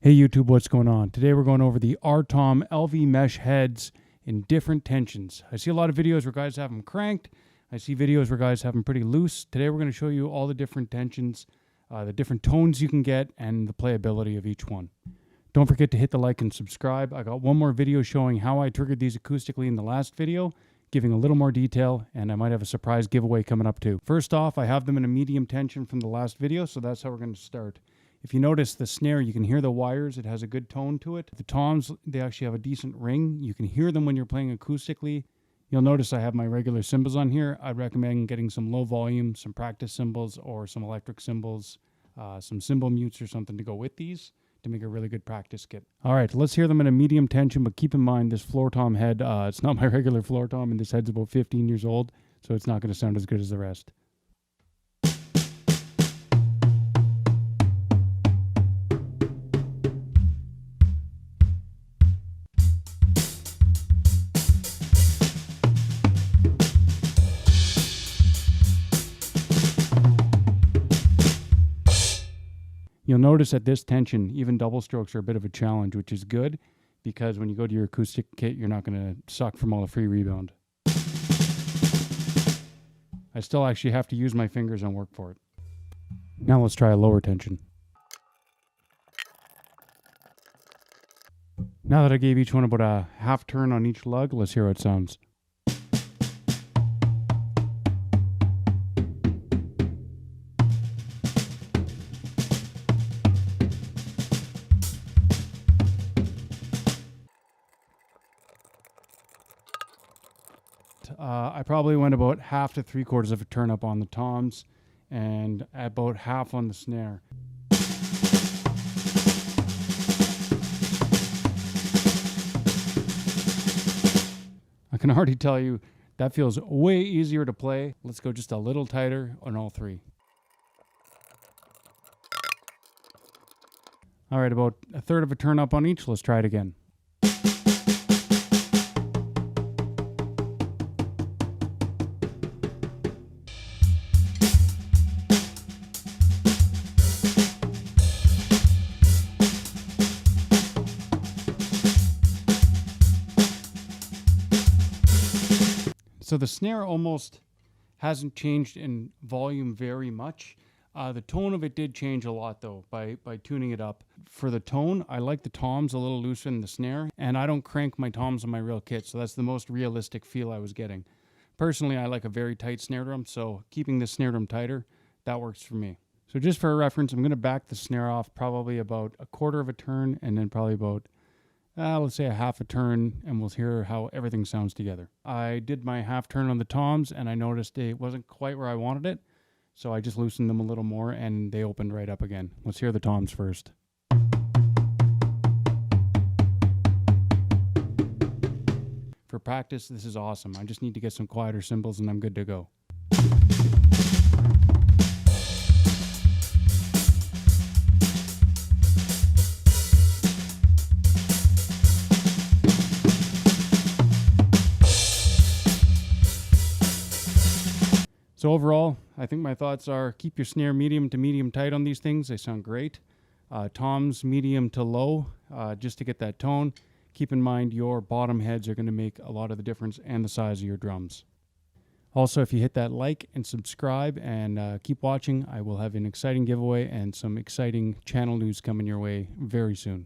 Hey YouTube, what's going on? Today we're going over the RTOM LV mesh heads in different tensions. I see a lot of videos where guys have them cranked. I see videos where guys have them pretty loose. Today we're going to show you all the different tensions, the different tones you can get, and the playability of each one. Don't forget to hit the like and subscribe. I got one more video showing how I triggered these acoustically in the last video, giving a little more detail, and I might have a surprise giveaway coming up too. First off, I have them in a medium tension from the last video, so that's how we're going to start. If you notice the snare, you can hear the wires. It has a good tone to it. The toms, they actually have a decent ring. You can hear them when you're playing acoustically. You'll notice I have my regular cymbals on here. I'd recommend getting some low volume, some practice cymbals, or some electric cymbals, some cymbal mutes or something to go with these to make a really good practice kit. All right, let's hear them in a medium tension, but keep in mind this floor tom head, it's not my regular floor tom, and this head's about 15 years old, so it's not going to sound as good as the rest. You'll notice at this tension, even double strokes are a bit of a challenge, which is good because when you go to your acoustic kit, you're not going to suck from all the free rebound. I still actually have to use my fingers and work for it. Now let's try a lower tension. Now that I gave each one about a half turn on each lug, let's hear how it sounds. I probably went about half to 3/4 of a turn up on the toms and about half on the snare. I can already tell you that feels way easier to play. Let's go just a little tighter on all three. All right, about a third of a turn up on each. Let's try it again. So the snare almost hasn't changed in volume very much. The tone of it did change a lot though by tuning it up. For the tone, I like the toms a little looser than the snare, and I don't crank my toms on my real kit, so that's the most realistic feel I was getting. Personally, I like a very tight snare drum, so keeping the snare drum tighter, that works for me. So just for a reference, I'm going to back the snare off probably about a quarter of a turn, and then probably about let's say a half a turn, and we'll hear how everything sounds together. I did my half turn on the toms, and I noticed it wasn't quite where I wanted it, so I just loosened them a little more, and they opened right up again. Let's hear the toms first. For practice, this is awesome. I just need to get some quieter cymbals, and I'm good to go. So overall, I think my thoughts are keep your snare medium to medium tight on these things. They sound great. Toms medium to low, just to get that tone. Keep in mind your bottom heads are going to make a lot of the difference and the size of your drums. Also, if you hit that like and subscribe and keep watching, I will have an exciting giveaway and some exciting channel news coming your way very soon.